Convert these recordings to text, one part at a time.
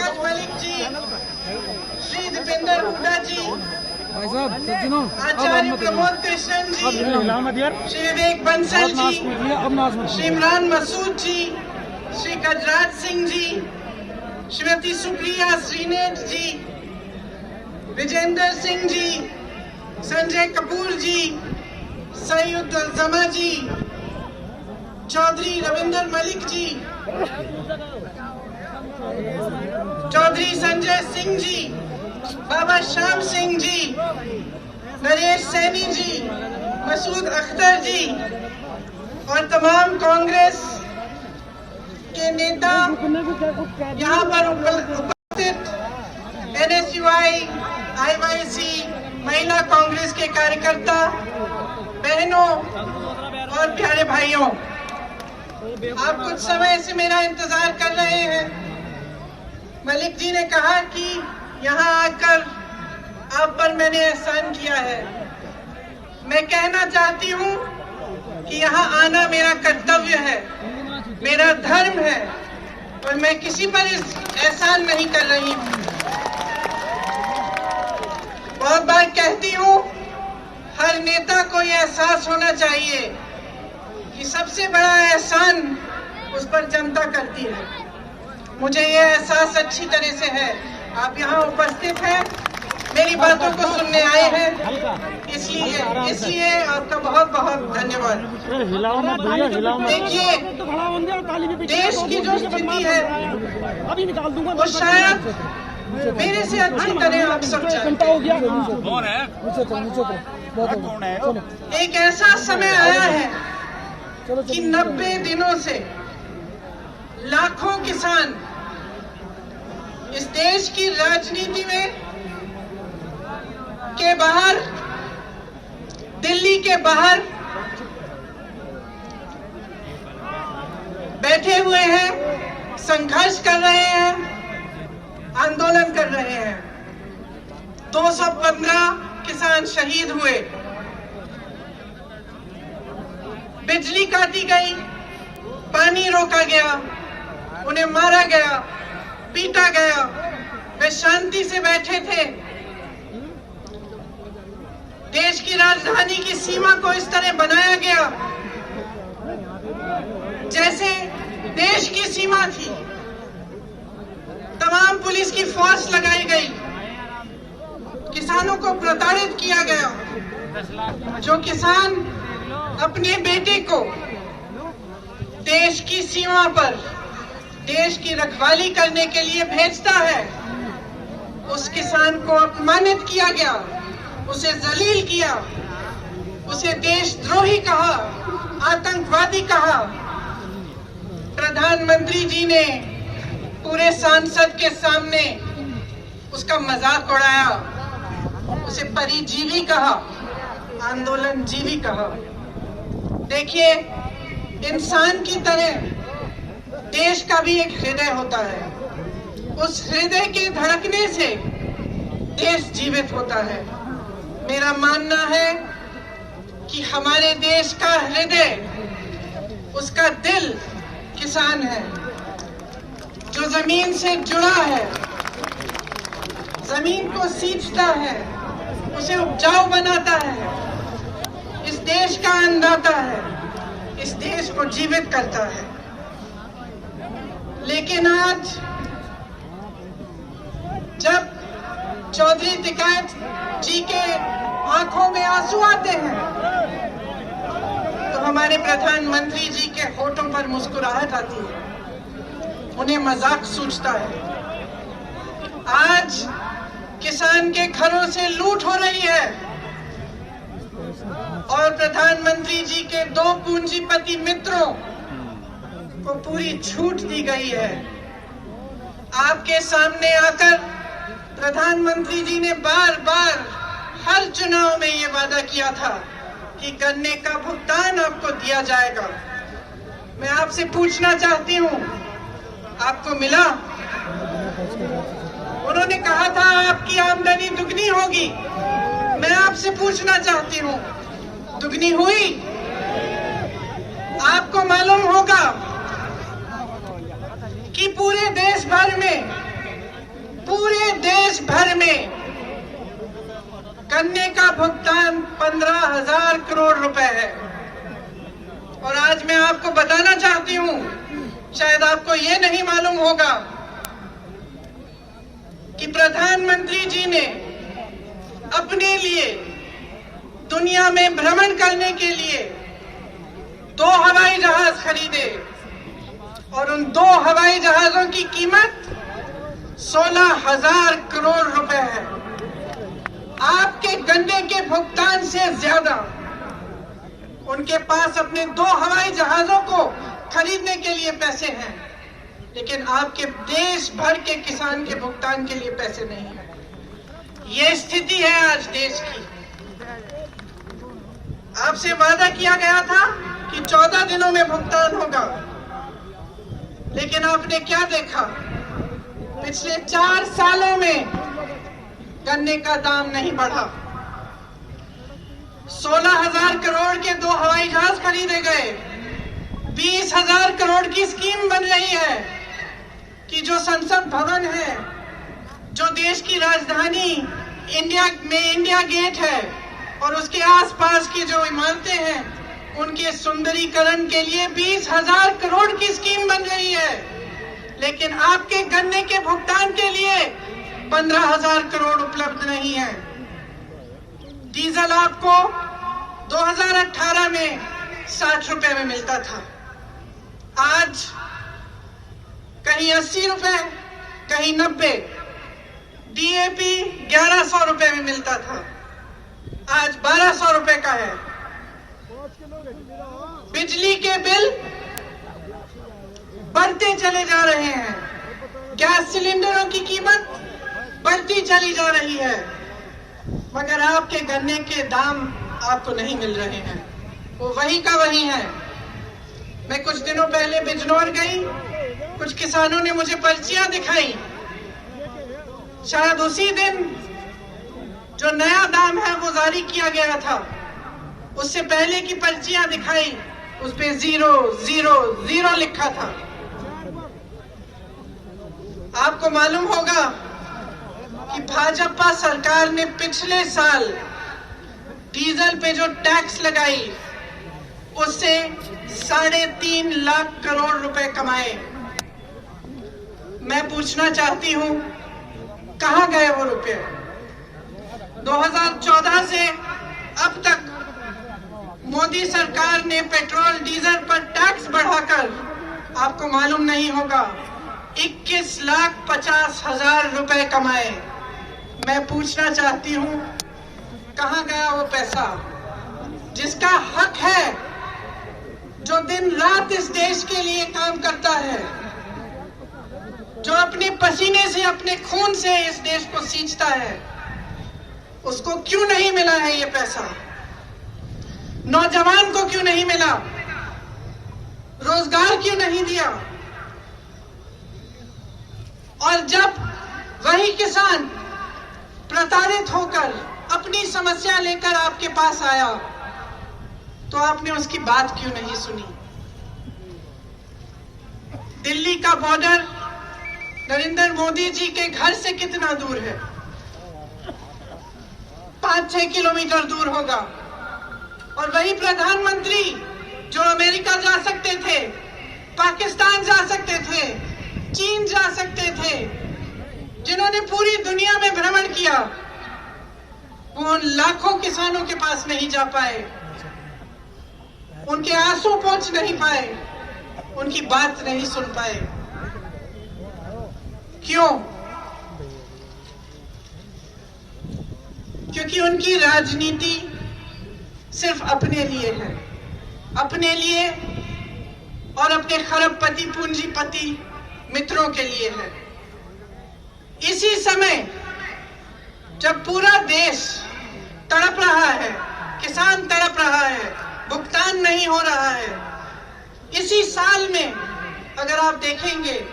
पंकज मलिक जी, श्री दीपेंद्र हुड्डा जी, आचार्य प्रमोद कृष्णन जी, श्री विवेक बंसल जी, श्री इमरान मसूद जी, श्री गजराज सिंह जी, श्रीमती सुप्रिया श्रीनेट जी, विजेंद्र सिंह जी, संजय कपूर जी, सईद जमा जी, चौधरी रविंदर मलिक जी, चौधरी संजय सिंह जी, बाबा श्याम सिंह जी, नरेश सैनी जी, मसूद अख्तर जी और तमाम कांग्रेस के नेता, यहाँ पर उपस्थित NSUI, IYC, महिला कांग्रेस के कार्यकर्ता, बहनों और प्यारे भाइयों, आप कुछ समय से मेरा इंतजार कर रहे हैं। मलिक जी ने कहा कि यहाँ आकर आप पर मैंने एहसान किया है। मैं कहना चाहती हूँ कि यहाँ आना मेरा कर्तव्य है, मेरा धर्म है और मैं किसी पर एहसान नहीं कर रही हूँ। बहुत बार कहती हूँ, हर नेता को यह एहसास होना चाहिए कि सबसे बड़ा एहसान उस पर जनता करती है। मुझे यह एहसास अच्छी तरह से है। आप यहाँ उपस्थित हैं, मेरी बातों को सुनने आए हैं, इसलिए आपका बहुत बहुत धन्यवाद। देखिए, देश की जो स्थिति है वो शायद मेरे से अच्छी तरह आप सब जानते हैं। एक ऐसा समय आया है कि 90 दिनों से लाखों किसान इस देश की राजनीति में के बाहर, दिल्ली के बाहर बैठे हुए हैं, संघर्ष कर रहे हैं, आंदोलन कर रहे हैं। 215 किसान शहीद हुए, बिजली काटी गई, पानी रोका गया, उन्हें मारा गया, पीटा गया। वे शांति से बैठे थे। देश की राजधानी की सीमा को इस तरह बनाया गया जैसे देश की सीमा थी। तमाम पुलिस की फोर्स लगाई गई, किसानों को प्रताड़ित किया गया। जो किसान अपने बेटे को देश की सीमा पर देश की रखवाली करने के लिए भेजता है, उस किसान को अपमानित किया गया, उसे जलील किया, उसे देशद्रोही कहा, आतंकवादी कहा। प्रधानमंत्री जी ने पूरे सांसद के सामने उसका मजाक उड़ाया, उसे परिजीवी कहा, आंदोलन जीवी कहा। देखिए, इंसान की तरह देश का भी एक हृदय होता है। उस हृदय के धड़कने से देश जीवित होता है। मेरा मानना है कि हमारे देश का हृदय, उसका दिल किसान है, जो जमीन से जुड़ा है, जमीन को सींचता है, उसे उपजाऊ बनाता है, इस देश का अन्नदाता है, इस देश को जीवित करता है। लेकिन आज जब चौधरी टिकैत जी के आंखों में आंसू आते हैं तो हमारे प्रधानमंत्री जी के होठों पर मुस्कुराहट आती है, उन्हें मजाक सूझता है। आज किसान के घरों से लूट हो रही है और प्रधानमंत्री जी के 2 पूंजीपति मित्रों को पूरी छूट दी गई है। आपके सामने आकर प्रधानमंत्री जी ने बार बार हर चुनाव में ये वादा किया था कि गन्ने का भुगतान आपको दिया जाएगा। मैं आपसे पूछना चाहती हूँ, आपको मिला? उन्होंने कहा था आपकी आमदनी दुगनी होगी। मैं आपसे पूछना चाहती हूँ, दुगनी हुई? आपको मालूम होगा कि पूरे देश भर में भुगतान 15,000 करोड़ रुपए है। और आज मैं आपको बताना चाहती हूं, शायद आपको ये नहीं मालूम होगा कि प्रधानमंत्री जी ने अपने लिए दुनिया में भ्रमण करने के लिए 2 हवाई जहाज खरीदे और उन 2 हवाई जहाजों की कीमत 16,000 करोड़ रुपए है। आपके गन्ने के भुगतान से ज्यादा उनके पास अपने 2 हवाई जहाजों को खरीदने के लिए पैसे हैं, लेकिन आपके देश भर के किसान के भुगतान के लिए पैसे नहीं है। ये स्थिति है आज देश की। आपसे वादा किया गया था कि 14 दिनों में भुगतान होगा, लेकिन आपने क्या देखा? पिछले 4 सालों में गन्ने का दाम नहीं बढ़ा। 16,000 करोड़ के 2 हवाई जहाज खरीदे गए। 20,000 करोड़ की स्कीम बन रही है कि जो संसद भवन है, जो देश की राजधानी इंडिया गेट है और उसके आसपास की जो इमारतें हैं, उनके सुंदरीकरण के लिए 20,000 करोड़ की स्कीम बन रही है, लेकिन आपके गन्ने के भुगतान के लिए 15,000 करोड़ उपलब्ध नहीं है। डीजल आपको 2018 में 60 रुपए में मिलता था, आज कहीं 80 रुपए, कहीं 90। डीएपी 1100 रुपए में मिलता था, आज 1200 रुपए का है। बिजली के बिल बढ़ते चले जा रहे हैं, गैस सिलेंडरों की कीमत बढ़ती चली जा रही है, मगर आपके गन्ने के दाम आपको नहीं मिल रहे हैं, वो वही का वही है। मैं कुछ दिनों पहले बिजनौर गई, कुछ किसानों ने मुझे पर्चियां दिखाई। शायद उसी दिन जो नया दाम है वो जारी किया गया था, उससे पहले की पर्चियां दिखाई, उस पे 000 लिखा था। आपको मालूम होगा कि भाजपा सरकार ने पिछले साल डीजल पे जो टैक्स लगाई, उससे 3.5 लाख करोड़ रुपए कमाए। मैं पूछना चाहती हूं, कहां गए वो रुपए? 2014 से अब तक मोदी सरकार ने पेट्रोल डीजल पर टैक्स बढ़ाकर, आपको मालूम नहीं होगा, 21,50,000 रुपए कमाए। मैं पूछना चाहती हूं, कहां गया वो पैसा जिसका हक है, जो दिन रात इस देश के लिए काम करता है, जो अपने पसीने से, अपने खून से इस देश को सींचता है? उसको क्यों नहीं मिला है ये पैसा? नौजवान को क्यों नहीं मिला? रोजगार क्यों नहीं दिया? और जब वही किसान प्रताड़ित होकर अपनी समस्या लेकर आपके पास आया, तो आपने उसकी बात क्यों नहीं सुनी? दिल्ली का बॉर्डर नरेंद्र मोदी जी के घर से कितना दूर है? 5-6 किलोमीटर दूर होगा। और वही प्रधानमंत्री जो अमेरिका जा सकते थे, पाकिस्तान जा सकते थे, चीन जा सकते थे, जिन्होंने पूरी दुनिया में भ्रमण किया, वो उन लाखों किसानों के पास नहीं जा पाए, उनके आंसू पहुंच नहीं पाए, उनकी बात नहीं सुन पाए। क्यों? क्योंकि उनकी राजनीति सिर्फ अपने लिए है, अपने लिए और अपने खरबपति पूंजीपति मित्रों के लिए है। इसी समय जब पूरा देश तड़प रहा है, किसान तड़प रहा है, भुगतान नहीं हो रहा है, इसी साल में अगर आप देखेंगे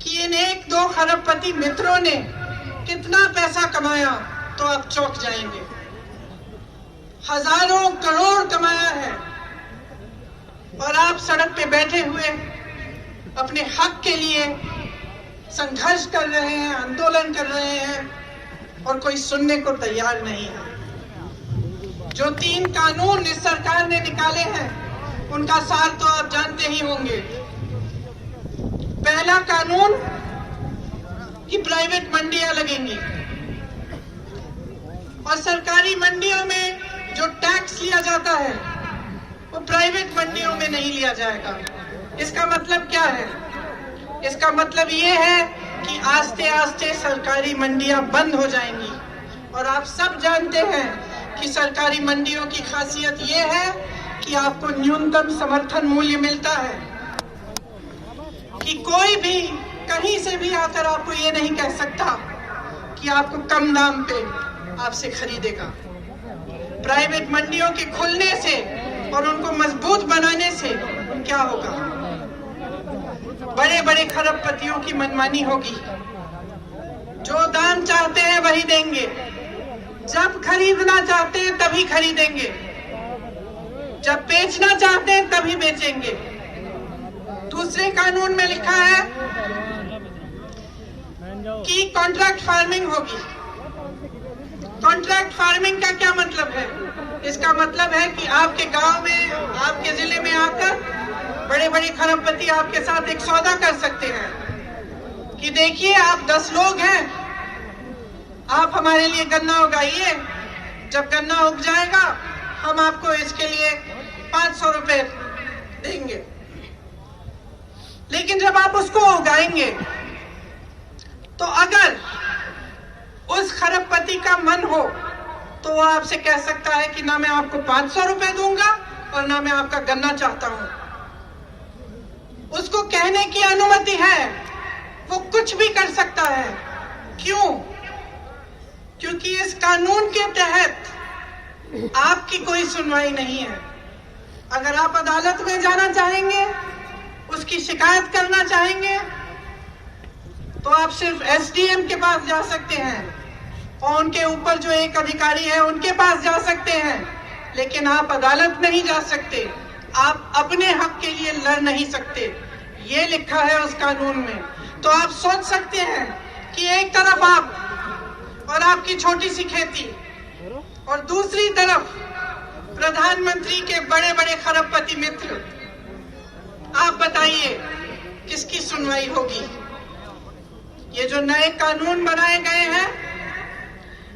कि इन 1-2 खरबपति मित्रों ने कितना पैसा कमाया, तो आप चौंक जाएंगे। हजारों करोड़ कमाया है, और आप सड़क पे बैठे हुए अपने हक के लिए संघर्ष कर रहे हैं, आंदोलन कर रहे हैं, और कोई सुनने को तैयार नहीं है। जो 3 कानून इस सरकार ने निकाले हैं उनका सार तो आप जानते ही होंगे। पहला कानून कि प्राइवेट मंडियां लगेंगी और सरकारी मंडियों में जो टैक्स लिया जाता है वो प्राइवेट मंडियों में नहीं लिया जाएगा। इसका मतलब क्या है? इसका मतलब ये है कि आस्ते आस्ते सरकारी मंडियां बंद हो जाएंगी। और आप सब जानते हैं कि सरकारी मंडियों की खासियत ये है कि आपको न्यूनतम समर्थन मूल्य मिलता है, कि कोई भी कहीं से भी आकर आपको ये नहीं कह सकता कि आपको कम दाम पे आपसे खरीदेगा। प्राइवेट मंडियों के खुलने से और उनको मजबूत बनाने से क्या होगा? बड़े बड़े खरबपतियों की मनमानी होगी। जो दाम चाहते हैं वही देंगे, जब खरीदना चाहते हैं तभी खरीदेंगे, जब बेचना चाहते हैं तभी बेचेंगे। दूसरे कानून में लिखा है कि कॉन्ट्रैक्ट फार्मिंग होगी। कॉन्ट्रैक्ट फार्मिंग का क्या मतलब है? इसका मतलब है कि आपके गांव में, आपके जिले में आकर बड़े बड़े खरबपति आपके साथ एक सौदा कर सकते हैं कि देखिए आप 10 लोग हैं, आप हमारे लिए गन्ना उगाइए, जब गन्ना उग जाएगा हम आपको इसके लिए 500 रुपए देंगे। लेकिन जब आप उसको उगाएंगे तो अगर उस खरबपति का मन हो तो वो आपसे कह सकता है कि ना मैं आपको 500 रुपए दूंगा और ना मैं आपका गन्ना चाहता हूं। उसको कहने की अनुमति है, वो कुछ भी कर सकता है। क्यों? क्योंकि इस कानून के तहत आपकी कोई सुनवाई नहीं है। अगर आप अदालत में जाना चाहेंगे, उसकी शिकायत करना चाहेंगे, तो आप सिर्फ एसडीएम के पास जा सकते हैं और उनके ऊपर जो एक अधिकारी है उनके पास जा सकते हैं, लेकिन आप अदालत नहीं जा सकते। आप अपने हक के लिए लड़ नहीं सकते, ये लिखा है उस कानून में। तो आप सोच सकते हैं कि एक तरफ आप और आपकी छोटी सी खेती और दूसरी तरफ प्रधानमंत्री के बड़े बड़े खरबपति मित्र। आप बताइए किसकी सुनवाई होगी? ये जो नए कानून बनाए गए हैं,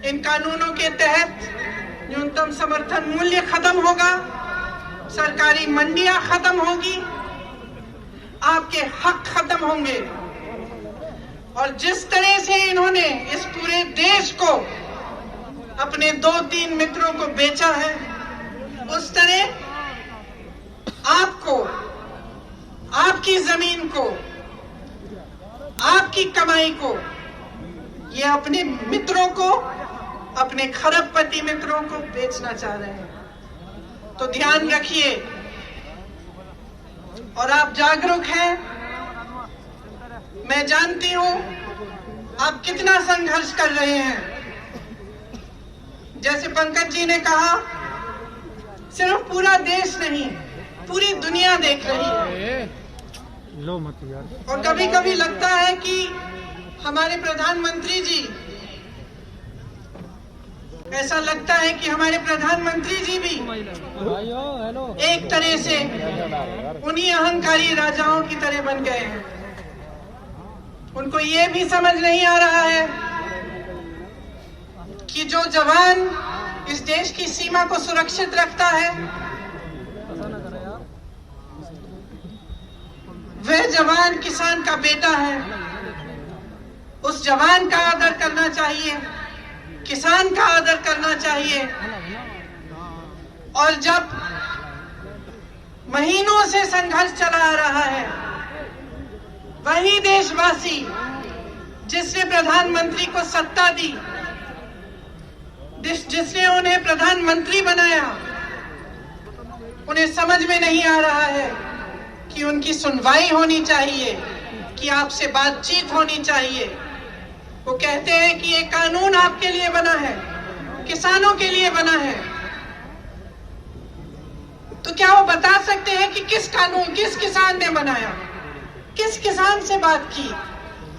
इन कानूनों के तहत न्यूनतम समर्थन मूल्य खत्म होगा, सरकारी मंडियां खत्म होगी, आपके हक खत्म होंगे। और जिस तरह से इन्होंने इस पूरे देश को अपने 2-3 मित्रों को बेचा है, उस तरह आपको, आपकी जमीन को, आपकी कमाई को, ये अपने मित्रों को, अपने खरबपति मित्रों को बेचना चाह रहे हैं। तो ध्यान रखिए और आप जागरूक हैं। मैं जानती हूं आप कितना संघर्ष कर रहे हैं। जैसे पंकज जी ने कहा, सिर्फ पूरा देश नहीं, पूरी दुनिया देख रही है। लो मत यार। और कभी कभी लगता है कि हमारे प्रधानमंत्री जी, ऐसा लगता है कि हमारे प्रधानमंत्री जी भी एक तरह से उन्हीं अहंकारी राजाओं की तरह बन गए हैं। उनको ये भी समझ नहीं आ रहा है कि जो जवान इस देश की सीमा को सुरक्षित रखता है, वह जवान किसान का बेटा है। उस जवान का आदर करना चाहिए, किसान का आदर करना चाहिए। और जब महीनों से संघर्ष चला आ रहा है, वही देशवासी जिसने प्रधानमंत्री को सत्ता दी, जिसने उन्हें प्रधानमंत्री बनाया, उन्हें समझ में नहीं आ रहा है कि उनकी सुनवाई होनी चाहिए, कि आपसे बातचीत होनी चाहिए। वो कहते हैं कि ये कानून आपके लिए बना है, किसानों के लिए बना है। तो क्या वो बता सकते हैं कि किस कानून, किस किसान ने बनाया, किस किसान से बात की?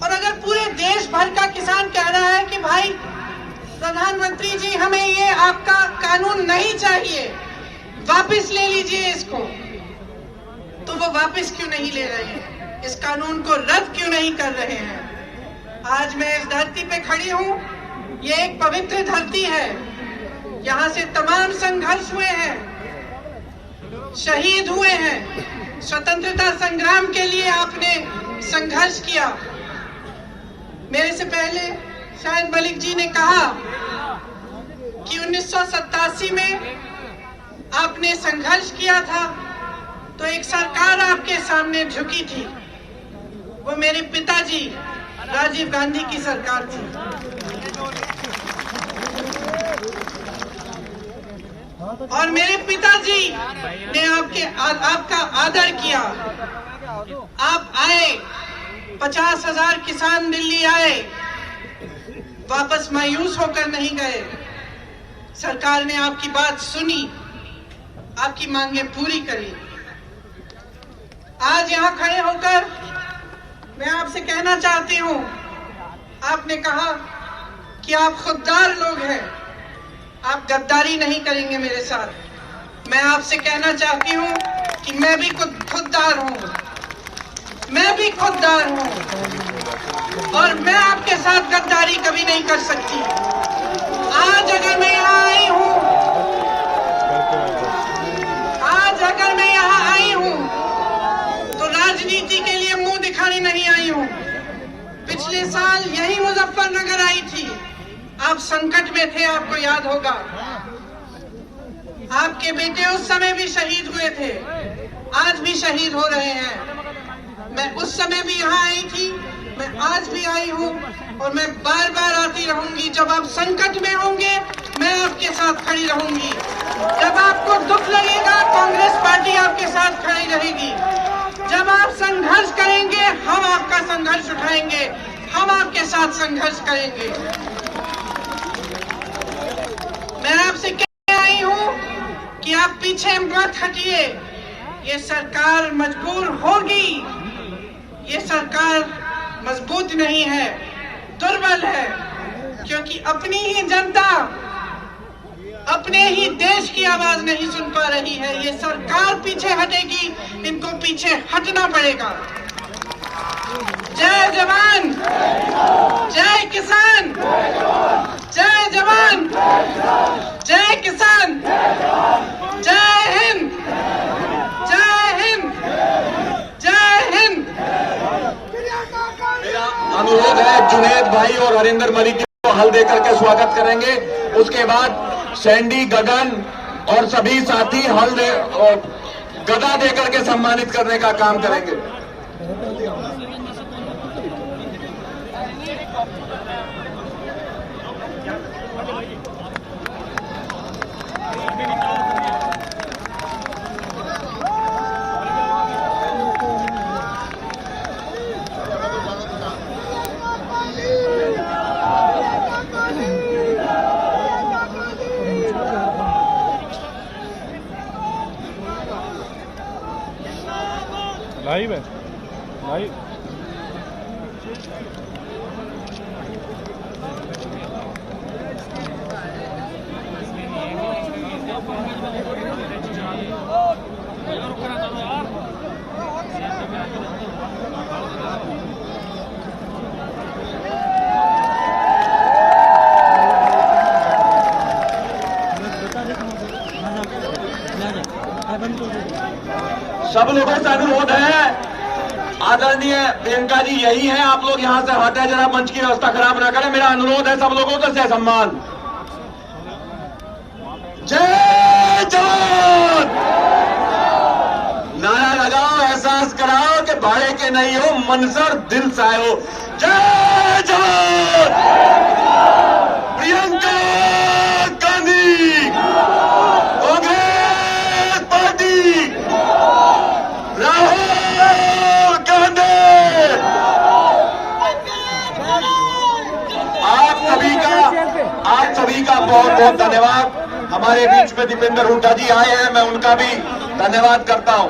और अगर पूरे देश भर का किसान कह रहा है कि भाई प्रधानमंत्री जी, हमें ये आपका कानून नहीं चाहिए, वापस ले लीजिए इसको। तो वो वापस क्यों नहीं ले रहे हैं? इस कानून को रद्द क्यों नहीं कर रहे हैं? आज मैं इस धरती पे खड़ी हूँ, ये एक पवित्र धरती है। यहाँ से तमाम संघर्ष हुए हैं, शहीद हुए हैं, स्वतंत्रता संग्राम के लिए आपने संघर्ष किया। मेरे से पहले शायद मलिक जी ने कहा कि 1987 में आपने संघर्ष किया था तो एक सरकार आपके सामने झुकी थी, वो मेरे पिताजी राजीव गांधी की सरकार थी। और मेरे पिताजी ने आपका आदर किया। आप आए, 50,000 किसान दिल्ली आए, वापस मायूस होकर नहीं गए। सरकार ने आपकी बात सुनी, आपकी मांगें पूरी करी। आज यहाँ खड़े होकर मैं आपसे कहना चाहती हूँ, आपने कहा कि आप खुददार लोग हैं, आप गद्दारी नहीं करेंगे मेरे साथ। मैं आपसे कहना चाहती हूँ कि मैं भी खुददार हूँ, मैं भी खुददार हूँ और मैं आपके साथ गद्दारी कभी नहीं कर सकती। आज अगर मैं यहाँ आई हूँ, तो राजनीति के लिए मुंह दिखाने नहीं आई हूँ। पिछले साल यही मुजफ्फरनगर आई थी, आप संकट में थे, आपको याद होगा। आपके बेटे उस समय भी शहीद हुए थे, आज भी शहीद हो रहे हैं। मैं उस समय भी यहाँ आई थी, मैं आज भी आई हूँ और मैं बार बार आती रहूंगी। जब आप संकट में होंगे मैं आपके साथ खड़ी रहूंगी, जब आपको दुख लगेगा कांग्रेस पार्टी आपके साथ खड़ी रहेगी, जब आप संघर्ष करेंगे हम आपका संघर्ष उठाएंगे, हम आपके साथ संघर्ष करेंगे। मैं आपसे कह आई हूँ कि आप पीछे मत हटिए, ये सरकार मजबूर होगी, ये सरकार मजबूत नहीं है, दुर्बल है, क्योंकि अपनी ही जनता अपने ही देश की आवाज नहीं सुन पा रही है। ये सरकार पीछे हटेगी, इनको पीछे हटना पड़ेगा। जय जवान, जय किसान, जय जवान, जय किसान, जय हिंद, जय हिंद, जय हिंद। मेरा अनुरोध है जुनेद भाई और हरिंदर मलिक जी को हल देकर के स्वागत करेंगे। उसके बाद सैंडी, गगन और सभी साथी हल दे और गदा देकर के सम्मानित करने का काम करेंगे। लाइव है, लाइव। सब लोगों से अनुरोध है, आदरणीय प्रियंका जी यही है, आप लोग यहां से हटे, जरा मंच की व्यवस्था खराब ना करें। मेरा अनुरोध है सब लोगों से सम्मान। जय जवान, नारा लगाओ, एहसास कराओ कि भाड़े के नहीं हो, मनसर दिल से आए हो। जय जवान, प्रियंका गांधी, कांग्रेस पार्टी, राहुल गांधी। आप सभी का बहुत बहुत धन्यवाद। हमारे बीच में दीपेंद्र हुड्डा जी आए हैं, मैं उनका भी धन्यवाद करता हूं।